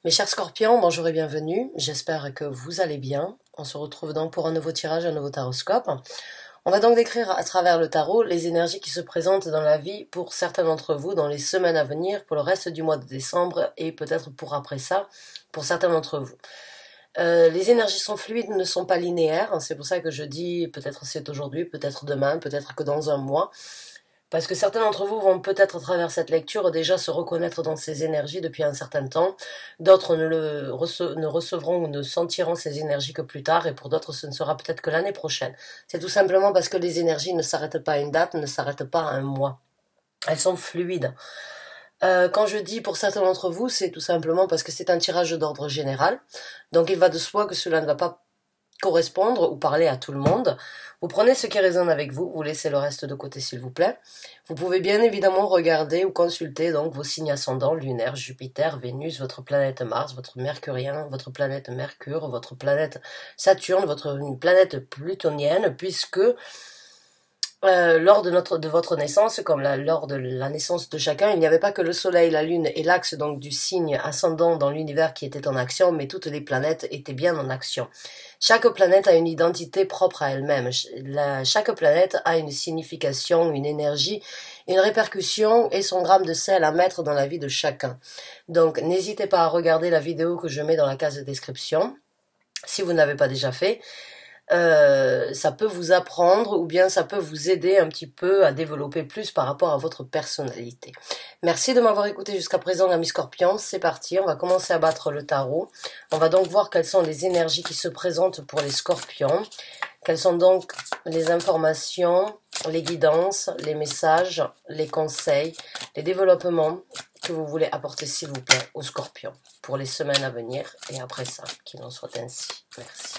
Mes chers scorpions, bonjour et bienvenue, j'espère que vous allez bien. On se retrouve donc pour un nouveau tirage, un nouveau taroscope. On va donc décrire à travers le tarot les énergies qui se présentent dans la vie pour certains d'entre vous dans les semaines à venir, pour le reste du mois de décembre et peut-être pour après ça, pour certains d'entre vous. Les énergies sont fluides, ne sont pas linéaires, c'est pour ça que je dis peut-être c'est aujourd'hui, peut-être demain, peut-être que dans un mois. Parce que certains d'entre vous vont peut-être à travers cette lecture déjà se reconnaître dans ces énergies depuis un certain temps. D'autres ne recevront ou ne sentiront ces énergies que plus tard et pour d'autres ce ne sera peut-être que l'année prochaine. C'est tout simplement parce que les énergies ne s'arrêtent pas à une date, ne s'arrêtent pas à un mois. Elles sont fluides. Quand je dis pour certains d'entre vous, c'est tout simplement parce que c'est un tirage d'ordre général. Donc il va de soi que cela ne va pas correspondre ou parler à tout le monde. Vous prenez ce qui résonne avec vous, vous laissez le reste de côté s'il vous plaît. Vous pouvez bien évidemment regarder ou consulter donc vos signes ascendants, lunaire, Jupiter, Vénus, votre planète Mars, votre Mercurien, votre planète Mercure, votre planète Saturne, votre planète plutonienne, puisque lors de votre naissance, comme lors de la naissance de chacun, il n'y avait pas que le soleil, la lune et l'axe donc du signe ascendant dans l'univers qui étaient en action, mais toutes les planètes étaient bien en action. Chaque planète a une identité propre à elle-même. Chaque planète a une signification, une énergie, une répercussion et son gramme de sel à mettre dans la vie de chacun. Donc n'hésitez pas à regarder la vidéo que je mets dans la case de description, si vous n'avez pas déjà fait. Ça peut vous apprendre ou bien ça peut vous aider un petit peu à développer plus par rapport à votre personnalité. Merci de m'avoir écouté jusqu'à présent, amis scorpions. C'est parti, on va commencer à battre le tarot. On va donc voir quelles sont les énergies qui se présentent pour les scorpions. Quelles sont donc les informations, les guidances, les messages, les conseils, les développements que vous voulez apporter s'il vous plaît aux scorpions pour les semaines à venir et après ça, qu'il en soit ainsi. Merci.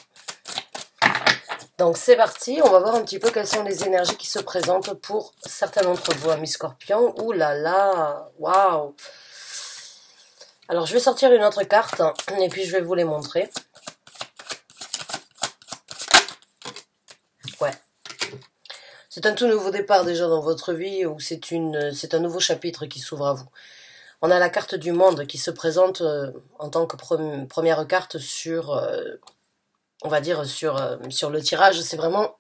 Donc c'est parti, on va voir un petit peu quelles sont les énergies qui se présentent pour certains d'entre vous, amis scorpions. Ouh là là, waouh! Alors je vais sortir une autre carte et puis je vais vous les montrer. Ouais. C'est un tout nouveau départ déjà dans votre vie ou c'est un nouveau chapitre qui s'ouvre à vous. On a la carte du monde qui se présente en tant que première carte sur... on va dire sur le tirage, c'est vraiment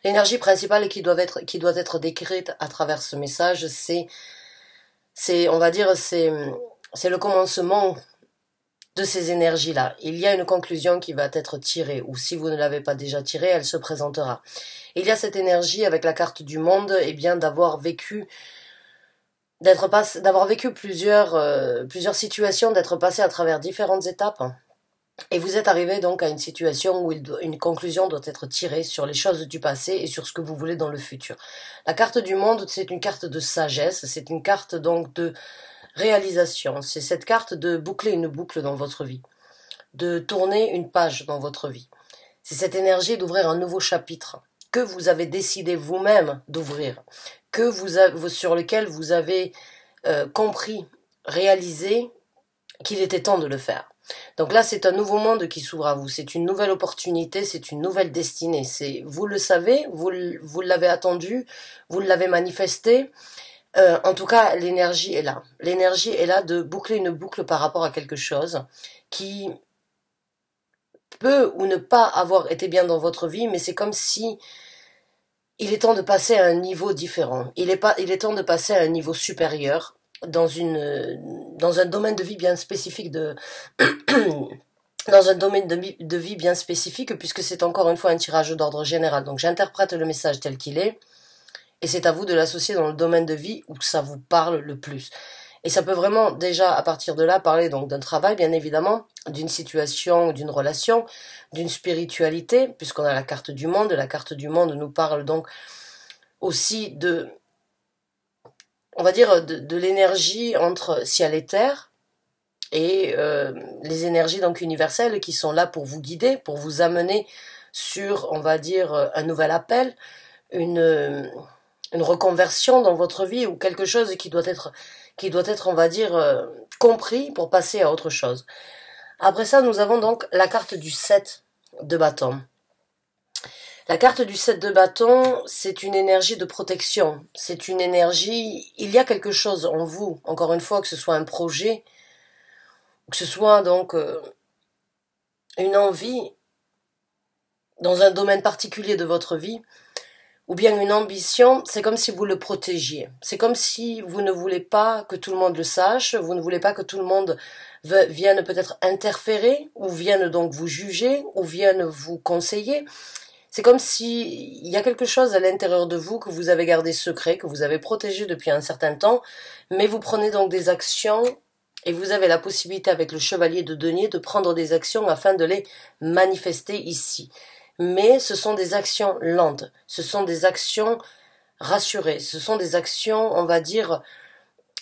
l'énergie principale qui doit être décrite à travers ce message, on va dire, c'est le commencement de ces énergies-là. Il y a une conclusion qui va être tirée, ou si vous ne l'avez pas déjà tirée, elle se présentera. Il y a cette énergie avec la carte du monde, et bien d'avoir vécu plusieurs situations, d'être passé à travers différentes étapes. Et vous êtes arrivé donc à une situation où une conclusion doit être tirée sur les choses du passé et sur ce que vous voulez dans le futur. La carte du monde, c'est une carte de sagesse, c'est une carte donc de réalisation. C'est cette carte de boucler une boucle dans votre vie, de tourner une page dans votre vie. C'est cette énergie d'ouvrir un nouveau chapitre que vous avez décidé vous-même d'ouvrir, sur lequel vous avez compris, réalisé qu'il était temps de le faire. Donc là, c'est un nouveau monde qui s'ouvre à vous, c'est une nouvelle opportunité, c'est une nouvelle destinée. Vous le savez, vous l'avez attendu, vous l'avez manifesté. En tout cas, l'énergie est là. L'énergie est là de boucler une boucle par rapport à quelque chose qui peut ou ne pas avoir été bien dans votre vie, mais c'est comme si il est temps de passer à un niveau différent. Il est temps de passer à un niveau supérieur. Dans un domaine de vie bien spécifique dans un domaine de vie bien spécifique, puisque c'est encore une fois un tirage d'ordre général. Donc j'interprète le message tel qu'il est, et c'est à vous de l'associer dans le domaine de vie où ça vous parle le plus. Et ça peut vraiment déjà, à partir de là, parler donc d'un travail, bien évidemment, d'une situation, d'une relation, d'une spiritualité, puisqu'on a la carte du monde. La carte du monde nous parle donc aussi on va dire, de l'énergie entre ciel et terre, et les énergies donc universelles qui sont là pour vous guider, pour vous amener sur, on va dire, un nouvel appel, une reconversion dans votre vie, ou quelque chose qui doit être on va dire, compris pour passer à autre chose. Après ça, nous avons donc la carte du 7 de bâton. La carte du 7 de bâton, c'est une énergie de protection. C'est une énergie... Il y a quelque chose en vous, encore une fois, que ce soit un projet que ce soit donc une envie dans un domaine particulier de votre vie, ou bien une ambition, c'est comme si vous le protégiez. C'est comme si vous ne voulez pas que tout le monde le sache, vous ne voulez pas que tout le monde vienne peut-être interférer, ou vienne donc vous juger, ou vienne vous conseiller. C'est comme si il y a quelque chose à l'intérieur de vous que vous avez gardé secret, que vous avez protégé depuis un certain temps, mais vous prenez donc des actions et vous avez la possibilité avec le chevalier de denier de prendre des actions afin de les manifester ici. Mais ce sont des actions lentes, ce sont des actions rassurées, ce sont des actions, on va dire,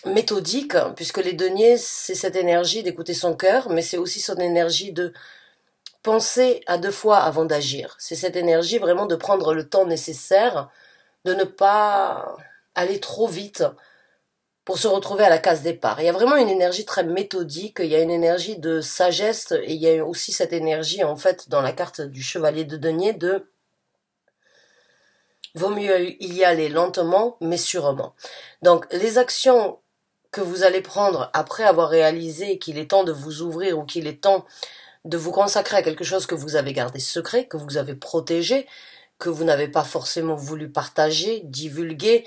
méthodiques, puisque les deniers, c'est cette énergie d'écouter son cœur, mais c'est aussi son énergie de penser à 2 fois avant d'agir. C'est cette énergie vraiment de prendre le temps nécessaire, de ne pas aller trop vite pour se retrouver à la case départ. Il y a vraiment une énergie très méthodique, il y a une énergie de sagesse, et il y a aussi cette énergie, en fait, dans la carte du chevalier de denier, de vaut mieux y aller lentement, mais sûrement. Donc, les actions que vous allez prendre après avoir réalisé qu'il est temps de vous ouvrir ou qu'il est temps de vous consacrer à quelque chose que vous avez gardé secret, que vous avez protégé, que vous n'avez pas forcément voulu partager, divulguer,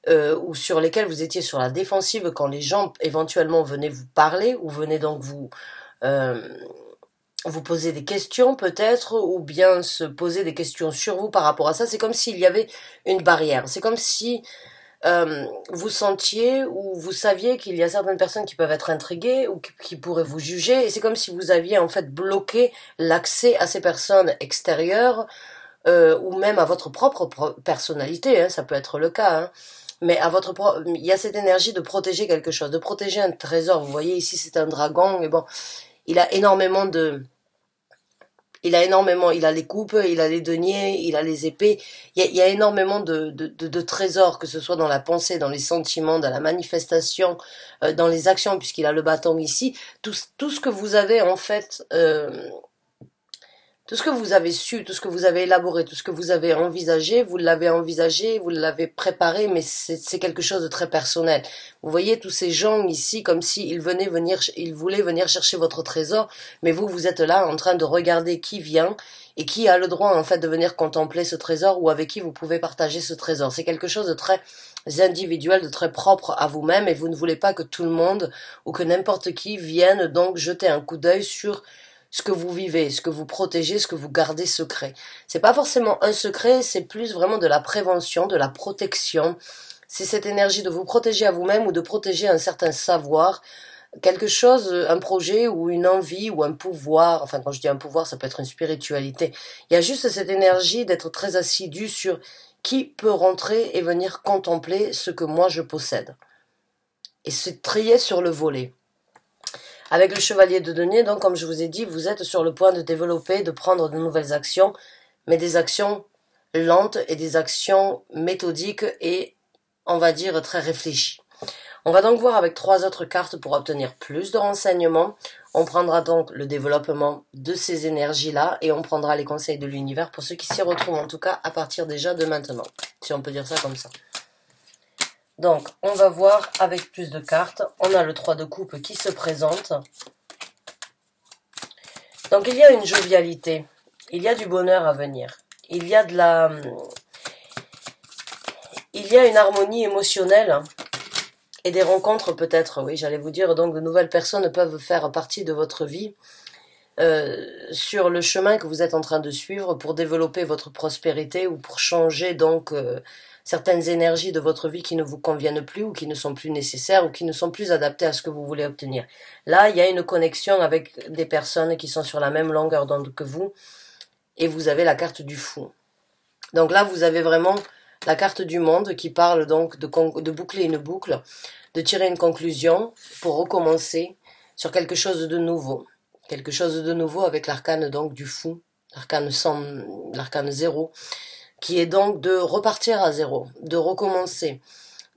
ou sur lesquels vous étiez sur la défensive quand les gens éventuellement venaient vous parler ou venaient donc vous poser des questions peut-être, ou bien se poser des questions sur vous par rapport à ça. C'est comme s'il y avait une barrière. C'est comme si vous sentiez ou vous saviez qu'il y a certaines personnes qui peuvent être intriguées ou qui pourraient vous juger, et c'est comme si vous aviez en fait bloqué l'accès à ces personnes extérieures, ou même à votre propre personnalité, hein, ça peut être le cas, hein. Mais il y a cette énergie de protéger quelque chose, de protéger un trésor. Vous voyez ici c'est un dragon, mais bon, il a énormément de, il a les coupes, il a les deniers, il a les épées. Il y a énormément de trésors, que ce soit dans la pensée, dans les sentiments, dans la manifestation, dans les actions, puisqu'il a le bâton ici. Tout ce que vous avez en fait, tout ce que vous avez su, tout ce que vous avez élaboré, tout ce que vous avez envisagé, vous l'avez préparé, mais c'est quelque chose de très personnel. Vous voyez tous ces gens ici comme s'ils ils voulaient venir chercher votre trésor, mais vous êtes là en train de regarder qui vient et qui a le droit en fait de venir contempler ce trésor, ou avec qui vous pouvez partager ce trésor. C'est quelque chose de très individuel, de très propre à vous-même, et vous ne voulez pas que tout le monde ou que n'importe qui vienne donc jeter un coup d'œil sur ce que vous vivez, ce que vous protégez, ce que vous gardez secret. C'est pas forcément un secret, c'est plus vraiment de la prévention, de la protection. C'est cette énergie de vous protéger à vous-même ou de protéger un certain savoir, quelque chose, un projet ou une envie ou un pouvoir. Enfin, quand je dis un pouvoir, ça peut être une spiritualité. Il y a juste cette énergie d'être très assidu sur qui peut rentrer et venir contempler ce que moi je possède. Et se trier sur le volet. Avec le chevalier de denier, donc, comme je vous ai dit, vous êtes sur le point de développer, de prendre de nouvelles actions, mais des actions lentes et des actions méthodiques et, on va dire, très réfléchies. On va donc voir avec 3 autres cartes pour obtenir plus de renseignements. On prendra donc le développement de ces énergies-là et on prendra les conseils de l'univers pour ceux qui s'y retrouvent, en tout cas à partir déjà de maintenant, si on peut dire ça comme ça. Donc, on va voir avec plus de cartes. On a le 3 de coupe qui se présente. Donc, il y a une jovialité. Il y a du bonheur à venir. Il y a une harmonie émotionnelle et des rencontres peut-être, oui, j'allais vous dire. Donc, de nouvelles personnes peuvent faire partie de votre vie sur le chemin que vous êtes en train de suivre pour développer votre prospérité ou pour changer donc certaines énergies de votre vie qui ne vous conviennent plus ou qui ne sont plus nécessaires ou qui ne sont plus adaptées à ce que vous voulez obtenir. Là, il y a une connexion avec des personnes qui sont sur la même longueur d'onde que vous et vous avez la carte du fou. Donc là, vous avez vraiment la carte du monde qui parle donc de boucler une boucle, de tirer une conclusion pour recommencer sur quelque chose de nouveau. Quelque chose de nouveau avec l'arcane donc du fou, l'arcane 0, qui est donc de repartir à zéro, de recommencer,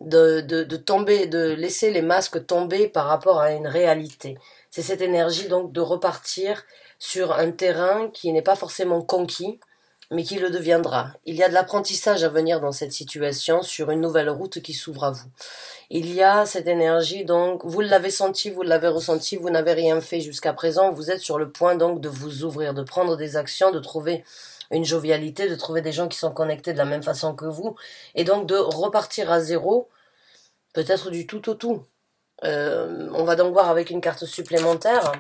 de tomber, de laisser les masques tomber par rapport à une réalité. C'est cette énergie donc de repartir sur un terrain qui n'est pas forcément conquis, mais qui le deviendra. Il y a de l'apprentissage à venir dans cette situation sur une nouvelle route qui s'ouvre à vous. Il y a cette énergie, donc, vous l'avez senti, vous l'avez ressenti, vous n'avez rien fait jusqu'à présent, vous êtes sur le point donc de vous ouvrir, de prendre des actions, de trouver une jovialité, de trouver des gens qui sont connectés de la même façon que vous, et donc de repartir à zéro, peut-être du tout au tout. On va donc voir avec une carte supplémentaire.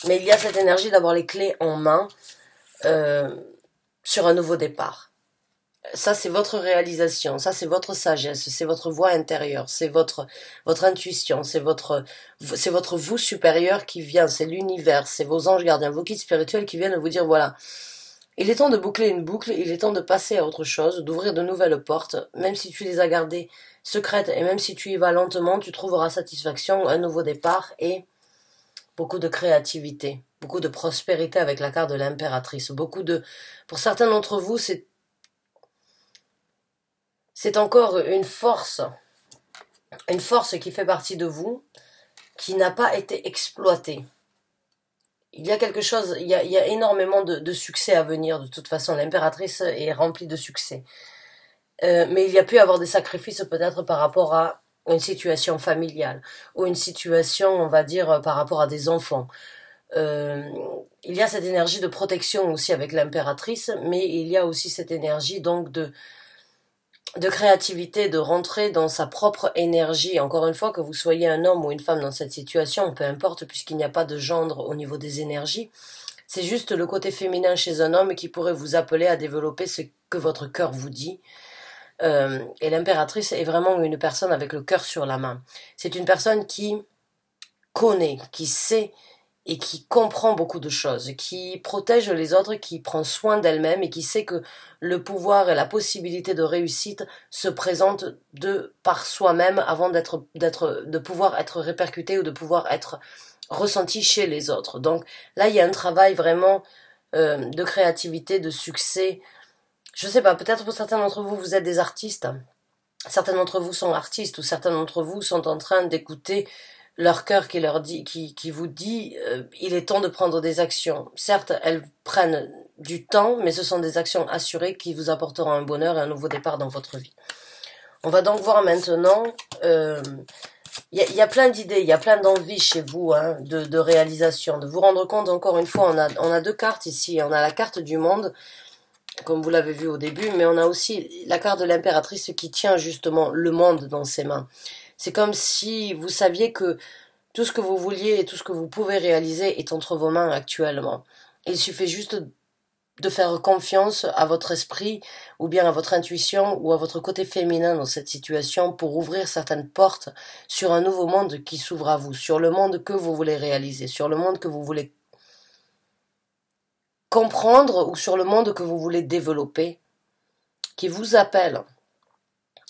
Mais il y a cette énergie d'avoir les clés en main sur un nouveau départ. Ça, c'est votre réalisation, ça, c'est votre sagesse, c'est votre voix intérieure, c'est votre intuition, c'est votre vous supérieur qui vient, c'est l'univers, c'est vos anges gardiens, vos guides spirituels qui viennent vous dire, voilà, il est temps de boucler une boucle, il est temps de passer à autre chose, d'ouvrir de nouvelles portes, même si tu les as gardées secrètes et même si tu y vas lentement, tu trouveras satisfaction, un nouveau départ et beaucoup de créativité, beaucoup de prospérité avec la carte de l'impératrice, pour certains d'entre vous, c'est encore une force qui fait partie de vous, qui n'a pas été exploitée. Il y a quelque chose, il y a énormément de succès à venir, de toute façon, l'impératrice est remplie de succès. Mais il y a pu avoir des sacrifices peut-être par rapport à une situation familiale, ou une situation, on va dire, par rapport à des enfants. Il y a cette énergie de protection aussi avec l'impératrice, mais il y a aussi cette énergie donc de créativité, de rentrer dans sa propre énergie. Encore une fois, que vous soyez un homme ou une femme dans cette situation, peu importe, puisqu'il n'y a pas de gendre au niveau des énergies, c'est juste le côté féminin chez un homme qui pourrait vous appeler à développer ce que votre cœur vous dit. Et l'impératrice est vraiment une personne avec le cœur sur la main. C'est une personne qui connaît, qui sait et qui comprend beaucoup de choses, qui protège les autres, qui prend soin d'elle-même et qui sait que le pouvoir et la possibilité de réussite se présentent par soi-même avant de pouvoir être répercuté ou de pouvoir être ressenti chez les autres. Donc là, il y a un travail vraiment de créativité, de succès. Je sais pas, peut-être pour certains d'entre vous, vous êtes des artistes. Certains d'entre vous sont artistes ou certains d'entre vous sont en train d'écouter leur cœur qui leur dit, qui vous dit, il est temps de prendre des actions. Certes, elles prennent du temps, mais ce sont des actions assurées qui vous apporteront un bonheur et un nouveau départ dans votre vie. On va donc voir maintenant, il y a plein d'idées, il y a plein d'envies chez vous, hein, de réalisation, de vous rendre compte, encore une fois, on a deux cartes ici, on a la carte du monde, comme vous l'avez vu au début, mais on a aussi la carte de l'impératrice qui tient justement le monde dans ses mains. C'est comme si vous saviez que tout ce que vous vouliez et tout ce que vous pouvez réaliser est entre vos mains actuellement. Il suffit juste de faire confiance à votre esprit ou bien à votre intuition ou à votre côté féminin dans cette situation pour ouvrir certaines portes sur un nouveau monde qui s'ouvre à vous, sur le monde que vous voulez réaliser, sur le monde que vous voulez comprendre ou sur le monde que vous voulez développer, qui vous appelle.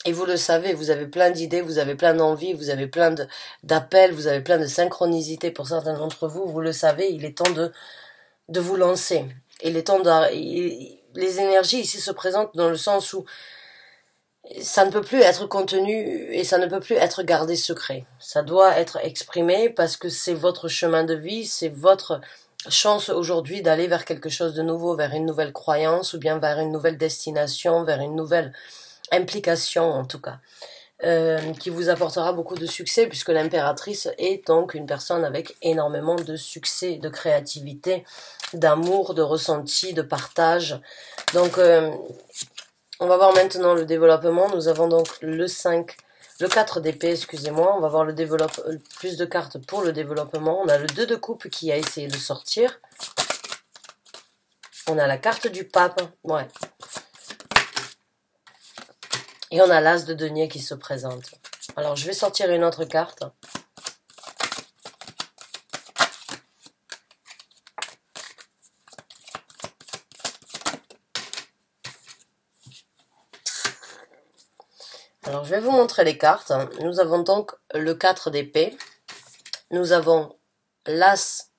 Et vous le savez, vous avez plein d'idées, vous avez plein d'envies, vous avez plein d'appels, vous avez plein de synchronicité pour certains d'entre vous, vous le savez, il est temps de vous lancer. Il est temps les énergies ici se présentent dans le sens où ça ne peut plus être contenu et ça ne peut plus être gardé secret. Ça doit être exprimé parce que c'est votre chemin de vie, c'est votre chance aujourd'hui d'aller vers quelque chose de nouveau, vers une nouvelle croyance ou bien vers une nouvelle destination, vers une nouvelle implication en tout cas, qui vous apportera beaucoup de succès puisque l'impératrice est donc une personne avec énormément de succès, de créativité, d'amour, de ressenti, de partage. Donc on va voir maintenant le développement. Nous avons donc le 4 d'épée, excusez-moi. On va voir plus de cartes pour le développement. On a le 2 de coupe qui a essayé de sortir. On a la carte du pape. Ouais. Et on a l'as de denier qui se présente. Alors, je vais sortir une autre carte. Alors, je vais vous montrer les cartes. Nous avons donc le 4 d'épée. Nous avons l'as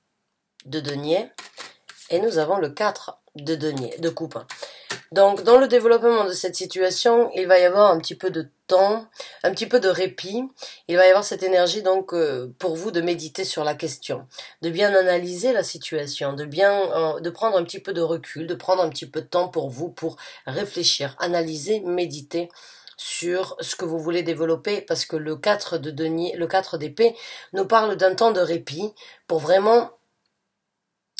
de denier. Et nous avons le 4 de denier, de coupe. Donc, dans le développement de cette situation, il va y avoir un petit peu de temps, un petit peu de répit. Il va y avoir cette énergie, donc, pour vous de méditer sur la question, de bien analyser la situation, de prendre un petit peu de recul, de prendre un petit peu de temps pour vous, pour réfléchir, analyser, méditer sur ce que vous voulez développer, parce que le 4 de denier, le 4 d'épée nous parle d'un temps de répit pour vraiment.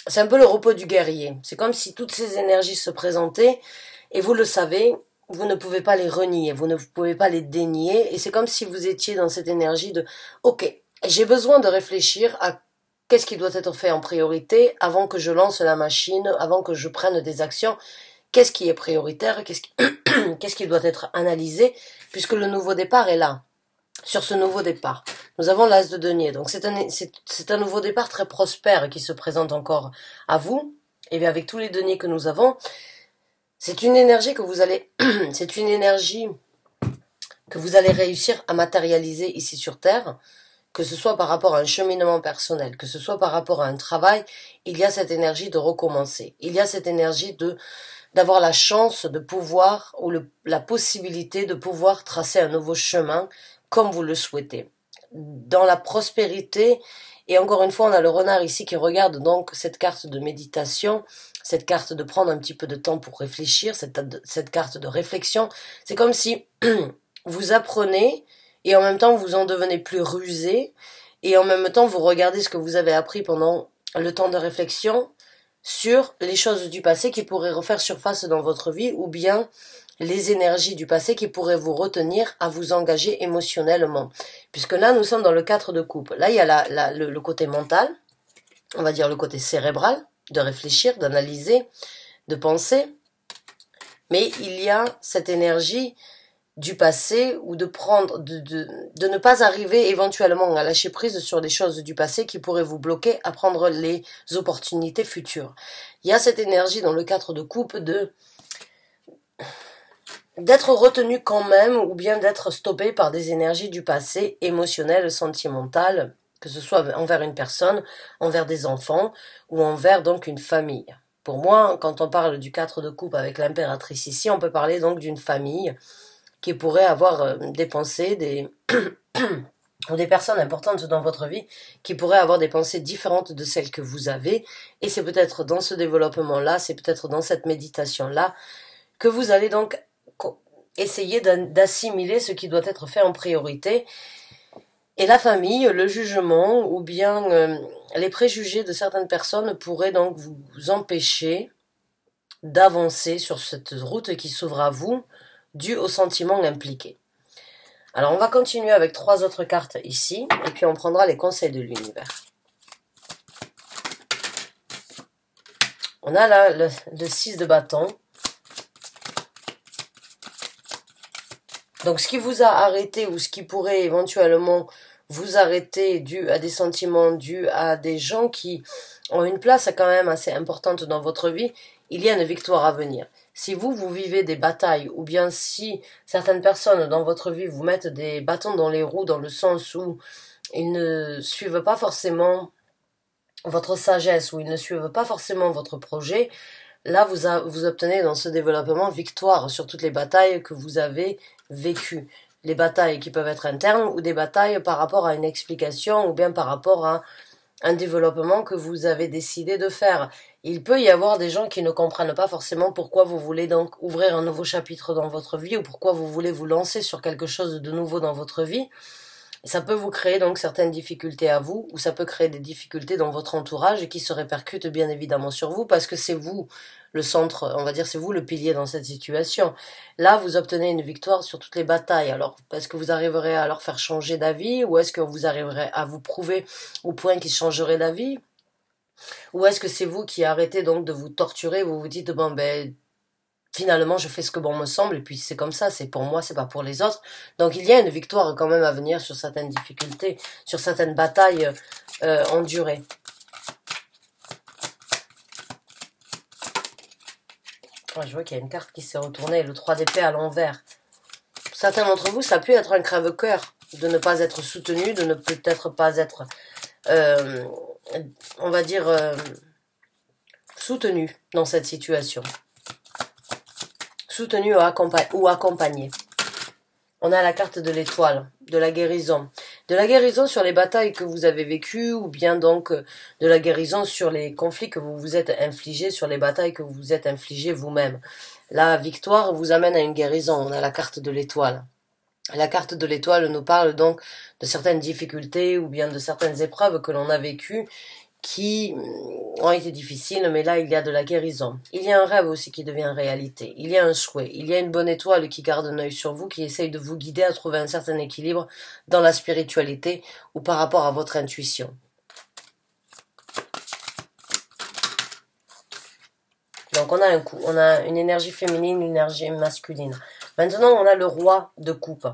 C'est un peu le repos du guerrier. C'est comme si toutes ces énergies se présentaient, et vous le savez, vous ne pouvez pas les renier, vous ne pouvez pas les dénier, et c'est comme si vous étiez dans cette énergie de « Ok, j'ai besoin de réfléchir à qu'est-ce qui doit être fait en priorité avant que je lance la machine, avant que je prenne des actions, qu'est-ce qui est prioritaire, qu'est-ce qui doit être analysé, puisque le nouveau départ est là. » Sur ce nouveau départ, nous avons l'as de denier. Donc c'est un nouveau départ très prospère qui se présente encore à vous. Et bien avec tous les deniers que nous avons, c'est une énergie que vous allez, c'est une énergie que vous allez réussir à matérialiser ici sur Terre, que ce soit par rapport à un cheminement personnel, que ce soit par rapport à un travail. Il y a cette énergie de recommencer. Il y a cette énergie d'avoir la chance de pouvoir, ou la possibilité de pouvoir tracer un nouveau chemin comme vous le souhaitez. Dans la prospérité, et encore une fois, on a le renard ici qui regarde donc cette carte de méditation, cette carte de prendre un petit peu de temps pour réfléchir, cette carte de réflexion. C'est comme si vous apprenez, et en même temps vous en devenez plus rusé, et en même temps vous regardez ce que vous avez appris pendant le temps de réflexion sur les choses du passé qui pourraient refaire surface dans votre vie, ou bien les énergies du passé qui pourraient vous retenir à vous engager émotionnellement. Puisque là, nous sommes dans le 4 de coupe. Là, il y a le côté mental, on va dire le côté cérébral, de réfléchir, d'analyser, de penser. Mais il y a cette énergie du passé, ou de ne pas arriver éventuellement à lâcher prise sur les choses du passé qui pourraient vous bloquer à prendre les opportunités futures. Il y a cette énergie dans le 4 de coupe d'être retenu quand même, ou bien d'être stoppé par des énergies du passé, émotionnelles, sentimentales, que ce soit envers une personne, envers des enfants, ou envers donc une famille. Pour moi, quand on parle du 4 de coupe avec l'impératrice ici, on peut parler donc d'une famille qui pourrait avoir des pensées, ou des personnes importantes dans votre vie qui pourraient avoir des pensées différentes de celles que vous avez, et c'est peut-être dans ce développement-là, c'est peut-être dans cette méditation-là, que vous allez donc essayer d'assimiler ce qui doit être fait en priorité. Et la famille, le jugement, ou bien les préjugés de certaines personnes pourraient donc vous empêcher d'avancer sur cette route qui s'ouvre à vous, due aux sentiments impliqués. Alors on va continuer avec 3 autres cartes ici, et puis on prendra les conseils de l'univers. On a là le 6 de bâton. Donc ce qui vous a arrêté, ou ce qui pourrait éventuellement vous arrêter dû à des sentiments, dû à des gens qui ont une place quand même assez importante dans votre vie, il y a une victoire à venir. Si vous vivez des batailles, ou bien si certaines personnes dans votre vie vous mettent des bâtons dans les roues, dans le sens où ils ne suivent pas forcément votre sagesse, ou ils ne suivent pas forcément votre projet, là vous obtenez dans ce développement victoire sur toutes les batailles que vous avez vécues. Les batailles qui peuvent être internes, ou des batailles par rapport à une explication, ou bien par rapport à un développement que vous avez décidé de faire. Il peut y avoir des gens qui ne comprennent pas forcément pourquoi vous voulez donc ouvrir un nouveau chapitre dans votre vie, ou pourquoi vous voulez vous lancer sur quelque chose de nouveau dans votre vie. Ça peut vous créer donc certaines difficultés à vous, ou ça peut créer des difficultés dans votre entourage et qui se répercutent bien évidemment sur vous, parce que c'est vous le centre, on va dire c'est vous le pilier dans cette situation. Là, vous obtenez une victoire sur toutes les batailles. Alors, est-ce que vous arriverez à leur faire changer d'avis, ou est-ce que vous arriverez à vous prouver au point qu'ils changeraient d'avis? Ou est-ce que c'est vous qui arrêtez donc de vous torturer, vous vous dites, bon ben, finalement je fais ce que bon me semble, et puis c'est comme ça, c'est pour moi, c'est pas pour les autres. Donc il y a une victoire quand même à venir sur certaines difficultés, sur certaines batailles endurées. Je vois qu'il y a une carte qui s'est retournée, le 3 d'épée à l'envers. Pour certains d'entre vous, ça a pu être un crève-cœur de ne pas être soutenu, de ne peut-être pas être, on va dire, soutenu dans cette situation. soutenu ou accompagné. On a la carte de l'étoile, de la guérison. De la guérison sur les batailles que vous avez vécues, ou bien donc de la guérison sur les conflits que vous vous êtes infligés, sur les batailles que vous vous êtes infligés vous-même. La victoire vous amène à une guérison. On a la carte de l'étoile. La carte de l'étoile nous parle donc de certaines difficultés ou bien de certaines épreuves que l'on a vécues qui ont été difficiles, mais là il y a de la guérison. Il y a un rêve aussi qui devient réalité. Il y a un souhait. Il y a une bonne étoile qui garde un œil sur vous, qui essaye de vous guider à trouver un certain équilibre dans la spiritualité ou par rapport à votre intuition. Donc on a un coup, on a une énergie féminine, une énergie masculine. Maintenant, on a le roi de coupe.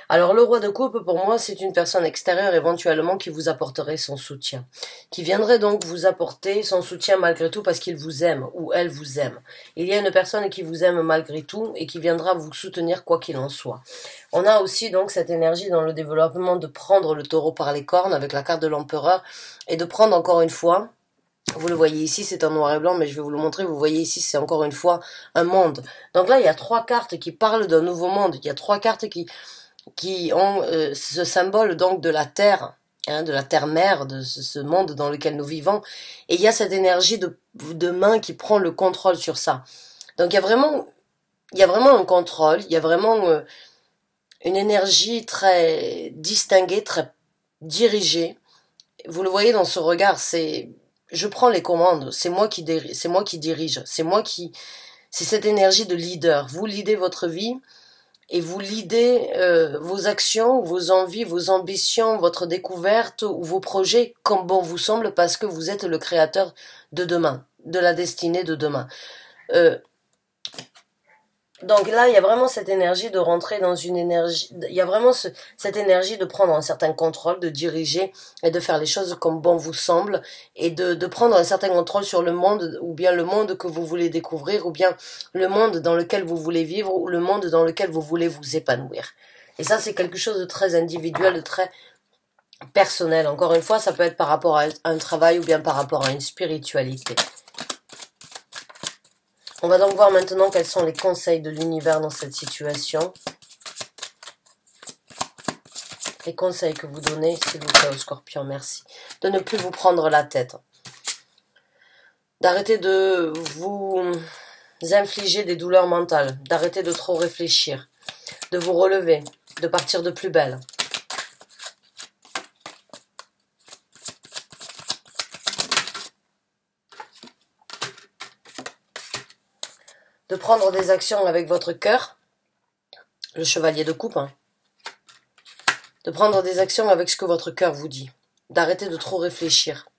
Alors, le roi de coupe, pour moi, c'est une personne extérieure, éventuellement, qui vous apporterait son soutien. Qui viendrait donc vous apporter son soutien malgré tout parce qu'il vous aime ou elle vous aime. Il y a une personne qui vous aime malgré tout et qui viendra vous soutenir quoi qu'il en soit. On a aussi donc cette énergie dans le développement de prendre le taureau par les cornes avec la carte de l'empereur et de prendre encore une fois... Vous le voyez ici, c'est en noir et blanc, mais je vais vous le montrer. Vous voyez ici, c'est encore une fois un monde. Donc là, il y a 3 cartes qui parlent d'un nouveau monde. Il y a 3 cartes qui ont ce symbole donc de la terre, hein, de la terre-mère, de ce monde dans lequel nous vivons. Et il y a cette énergie de main qui prend le contrôle sur ça. Donc il y a vraiment un contrôle. Il y a vraiment une énergie très distinguée, très dirigée. Vous le voyez dans ce regard, c'est... Je prends les commandes, c'est moi qui dirige, c'est cette énergie de leader. Vous leadez votre vie et vous leadez vos actions, vos envies, vos ambitions, votre découverte ou vos projets comme bon vous semble parce que vous êtes le créateur de demain, de la destinée de demain. Donc là, il y a vraiment cette énergie de rentrer dans une énergie, il y a vraiment cette énergie de prendre un certain contrôle, de diriger et de faire les choses comme bon vous semble et de prendre un certain contrôle sur le monde ou bien le monde que vous voulez découvrir ou bien le monde dans lequel vous voulez vivre ou le monde dans lequel vous voulez vous épanouir. Et ça, c'est quelque chose de très individuel, de très personnel. Encore une fois, ça peut être par rapport à un travail ou bien par rapport à une spiritualité. On va donc voir maintenant quels sont les conseils de l'univers dans cette situation. Les conseils que vous donnez, s'il vous plaît, aux scorpions, merci. De ne plus vous prendre la tête. D'arrêter de vous infliger des douleurs mentales. D'arrêter de trop réfléchir. De vous relever. De partir de plus belle. De prendre des actions avec votre cœur, le chevalier de coupe, hein. De prendre des actions avec ce que votre cœur vous dit, d'arrêter de trop réfléchir,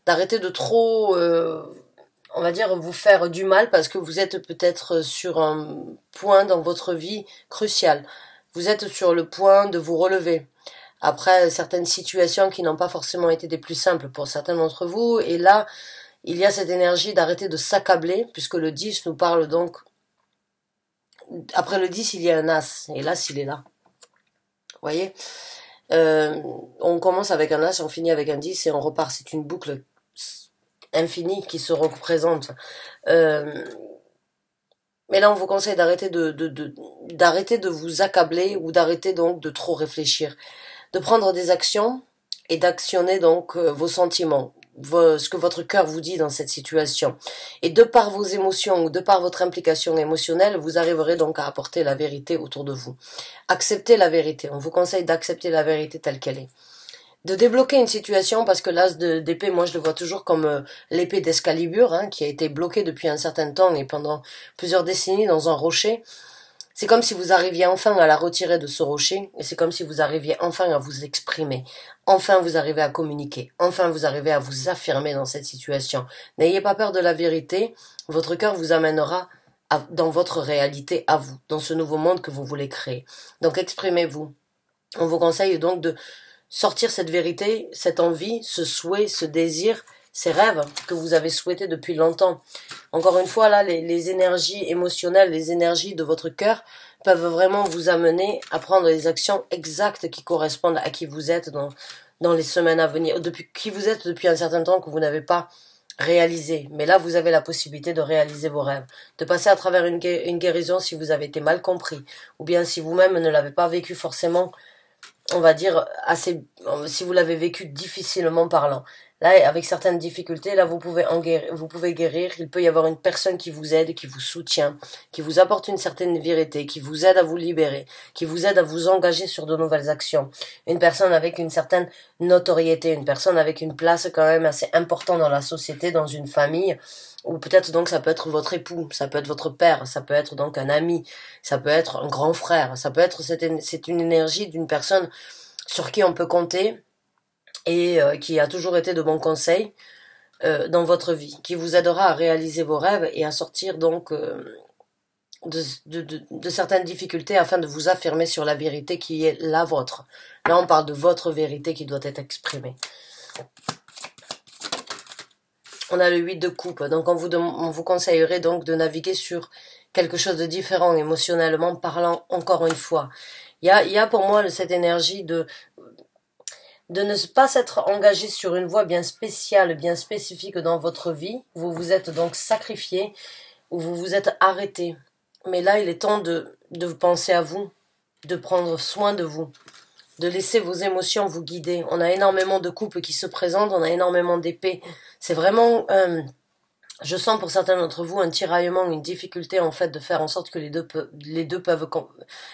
d'arrêter de trop, on va dire, vous faire du mal parce que vous êtes peut-être sur un point dans votre vie crucial, vous êtes sur le point de vous relever, après certaines situations qui n'ont pas forcément été des plus simples pour certains d'entre vous, et là, il y a cette énergie d'arrêter de s'accabler, puisque le 10 nous parle donc... Après le 10, il y a un as, et l'as, il est là. Vous voyez, on commence avec un as, on finit avec un 10, et on repart. C'est une boucle infinie qui se représente. Mais là, on vous conseille d'arrêter d'arrêter de vous accabler, ou d'arrêter donc de trop réfléchir. De prendre des actions, et d'actionner donc vos sentiments. Ce que votre cœur vous dit dans cette situation. Et de par vos émotions ou de par votre implication émotionnelle, vous arriverez donc à apporter la vérité autour de vous. Acceptez la vérité. On vous conseille d'accepter la vérité telle qu'elle est. De débloquer une situation, parce que l'as d'épée, moi je le vois toujours comme l'épée d'Excalibur, hein, qui a été bloquée depuis un certain temps et pendant plusieurs décennies dans un rocher. C'est comme si vous arriviez enfin à la retirer de ce rocher, et c'est comme si vous arriviez enfin à vous exprimer. Enfin, vous arrivez à communiquer. Enfin, vous arrivez à vous affirmer dans cette situation. N'ayez pas peur de la vérité. Votre cœur vous amènera dans votre réalité à vous, dans ce nouveau monde que vous voulez créer. Donc, exprimez-vous. On vous conseille donc de sortir cette vérité, cette envie, ce souhait, ce désir, ces rêves que vous avez souhaités depuis longtemps. Encore une fois, là, les énergies émotionnelles, les énergies de votre cœur peuvent vraiment vous amener à prendre les actions exactes qui correspondent à qui vous êtes dans les semaines à venir, qui vous êtes depuis un certain temps que vous n'avez pas réaliser. Mais là, vous avez la possibilité de réaliser vos rêves, de passer à travers une guérison si vous avez été mal compris, ou bien si vous-même ne l'avez pas vécu forcément, on va dire, assez, si vous l'avez vécu difficilement parlant. Là, avec certaines difficultés, là, vous pouvez guérir. Il peut y avoir une personne qui vous aide, qui vous soutient, qui vous apporte une certaine vérité, qui vous aide à vous libérer, qui vous aide à vous engager sur de nouvelles actions. Une personne avec une certaine notoriété, une personne avec une place quand même assez importante dans la société, dans une famille, ou peut-être donc ça peut être votre époux, ça peut être votre père, ça peut être donc un ami, ça peut être un grand frère, ça peut être, c'est une énergie d'une personne sur qui on peut compter, et qui a toujours été de bons conseils dans votre vie, qui vous aidera à réaliser vos rêves et à sortir donc de certaines difficultés afin de vous affirmer sur la vérité qui est la vôtre. Là, on parle de votre vérité qui doit être exprimée. On a le 8 de coupe, donc on vous conseillerait donc de naviguer sur quelque chose de différent émotionnellement parlant encore une fois. Il y a pour moi cette énergie de ne pas s'être engagé sur une voie bien spéciale, bien spécifique dans votre vie. Vous vous êtes donc sacrifié, ou vous vous êtes arrêté. Mais là, il est temps de penser à vous, de prendre soin de vous, de laisser vos émotions vous guider. On a énormément de couples qui se présentent, on a énormément d'épées. C'est vraiment... je sens pour certains d'entre vous un tiraillement, une difficulté en fait de faire en sorte que les deux peuvent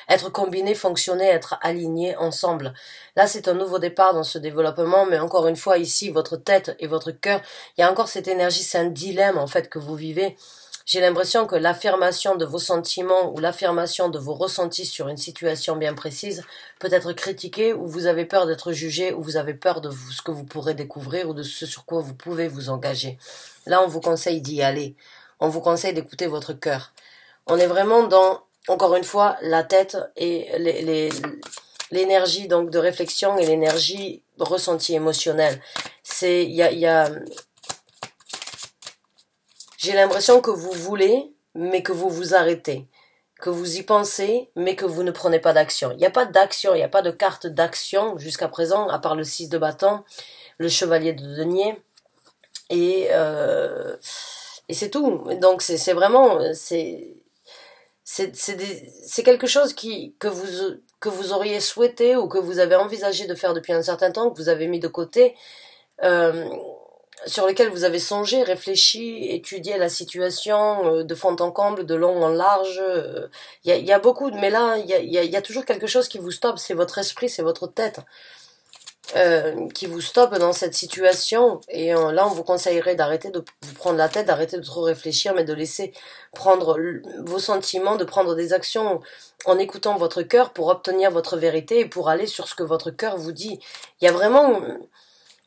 être combinés, fonctionner, être alignés ensemble. Là, c'est un nouveau départ dans ce développement, mais encore une fois, ici, votre tête et votre cœur, il y a encore cette énergie, c'est un dilemme en fait que vous vivez. J'ai l'impression que l'affirmation de vos sentiments ou l'affirmation de vos ressentis sur une situation bien précise peut être critiquée, ou vous avez peur d'être jugé, ou vous avez peur de ce que vous pourrez découvrir ou de ce sur quoi vous pouvez vous engager. Là, on vous conseille d'y aller. On vous conseille d'écouter votre cœur. On est vraiment dans, encore une fois, la tête et l'énergie donc de réflexion et l'énergie ressentie émotionnelle. J'ai l'impression que vous voulez, mais que vous vous arrêtez. Que vous y pensez, mais que vous ne prenez pas d'action. Il n'y a pas d'action, il n'y a pas de carte d'action jusqu'à présent, à part le 6 de bâton, le chevalier de denier. Et c'est tout. Donc c'est vraiment c'est quelque chose que vous auriez souhaité ou que vous avez envisagé de faire depuis un certain temps, que vous avez mis de côté, sur lequel vous avez songé, réfléchi, étudié la situation de fond en comble, de long en large. Il y a beaucoup, mais là il y a toujours quelque chose qui vous stoppe. C'est votre esprit, c'est votre tête. Qui vous stoppe dans cette situation, et là on vous conseillerait d'arrêter de vous prendre la tête, d'arrêter de trop réfléchir, mais de laisser prendre vos sentiments, de prendre des actions en écoutant votre cœur pour obtenir votre vérité et pour aller sur ce que votre cœur vous dit. Il y a vraiment,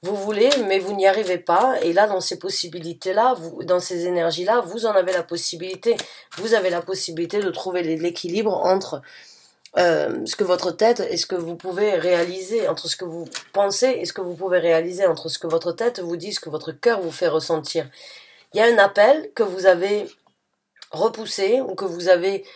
vous voulez mais vous n'y arrivez pas, et là dans ces possibilités-là, dans ces énergies-là, vous en avez la possibilité, vous avez la possibilité de trouver l'équilibre entre ce que votre tête et ce que vous pouvez réaliser, entre ce que vous pensez et ce que vous pouvez réaliser, entre ce que votre tête vous dit, ce que votre cœur vous fait ressentir. Il y a un appel que vous avez repoussé, ou que vous avez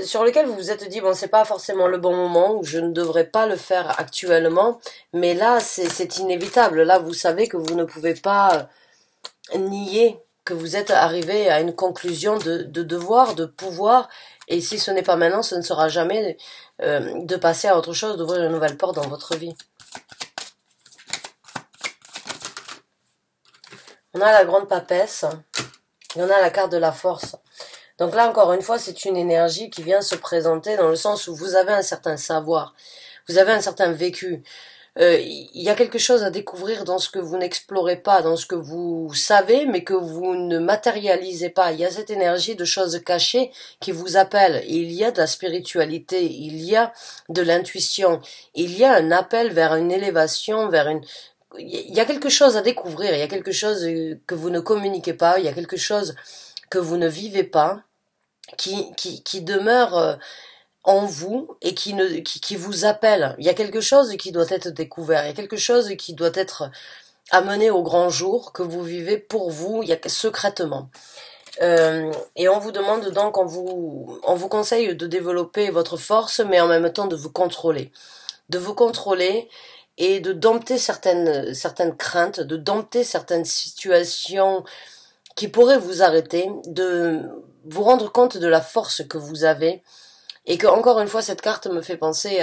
sur lequel vous vous êtes dit bon, c'est pas forcément le bon moment, ou je ne devrais pas le faire actuellement, mais là c'est inévitable. Là vous savez que vous ne pouvez pas nier que vous êtes arrivé à une conclusion de devoir, de pouvoir, et si ce n'est pas maintenant, ce ne sera jamais de passer à autre chose, d'ouvrir une nouvelle porte dans votre vie. On a la grande papesse, et on a la carte de la force. Donc là, encore une fois, c'est une énergie qui vient se présenter dans le sens où vous avez un certain savoir, vous avez un certain vécu. Il y a quelque chose à découvrir dans ce que vous n'explorez pas, dans ce que vous savez, mais que vous ne matérialisez pas. Il y a cette énergie de choses cachées qui vous appelle. Il y a de la spiritualité, il y a de l'intuition, il y a un appel vers une élévation, il y a quelque chose à découvrir, il y a quelque chose que vous ne communiquez pas, il y a quelque chose que vous ne vivez pas, qui demeure en vous et qui vous appelle. Il y a quelque chose qui doit être découvert, il y a quelque chose qui doit être amené au grand jour, que vous vivez pour vous, il y a secrètement. Et on vous demande donc, on vous conseille de développer votre force, mais en même temps de vous contrôler. De vous contrôler et de dompter certaines craintes, de dompter certaines situations qui pourraient vous arrêter, de vous rendre compte de la force que vous avez, et que, encore une fois, cette carte me fait penser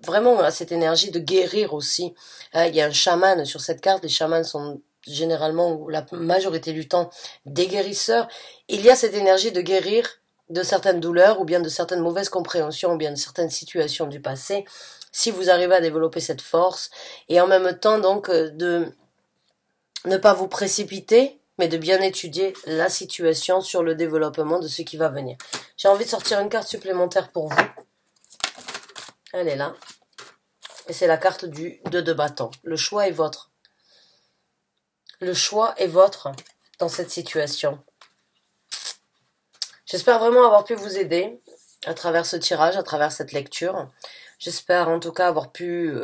vraiment à cette énergie de guérir aussi. Il y a un chaman sur cette carte. Les chamans sont généralement, la majorité du temps, des guérisseurs. Il y a cette énergie de guérir de certaines douleurs, ou bien de certaines mauvaises compréhensions, ou bien de certaines situations du passé, si vous arrivez à développer cette force, et en même temps, donc, de ne pas vous précipiter, mais de bien étudier la situation sur le développement de ce qui va venir. J'ai envie de sortir une carte supplémentaire pour vous. Elle est là. Et c'est la carte du 2 de bâton. Le choix est vôtre. Le choix est vôtre dans cette situation. J'espère vraiment avoir pu vous aider à travers ce tirage, à travers cette lecture. J'espère en tout cas avoir pu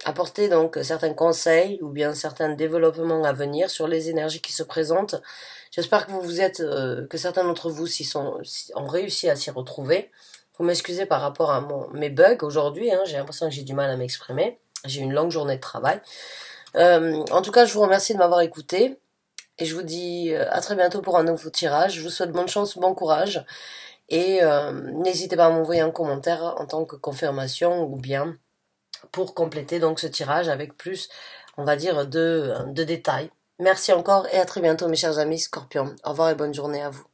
apporter donc certains conseils ou bien certains développements à venir sur les énergies qui se présentent. J'espère que que certains d'entre vous ont réussi à s'y retrouver. Vous m'excusez par rapport à mes bugs aujourd'hui, hein, j'ai l'impression que j'ai du mal à m'exprimer. J'ai une longue journée de travail. En tout cas, je vous remercie de m'avoir écouté. Et je vous dis à très bientôt pour un nouveau tirage. Je vous souhaite bonne chance, bon courage. Et n'hésitez pas à m'envoyer un commentaire en tant que confirmation ou bien pour compléter donc ce tirage avec plus, on va dire, de détails. Merci encore et à très bientôt mes chers amis Scorpions. Au revoir et bonne journée à vous.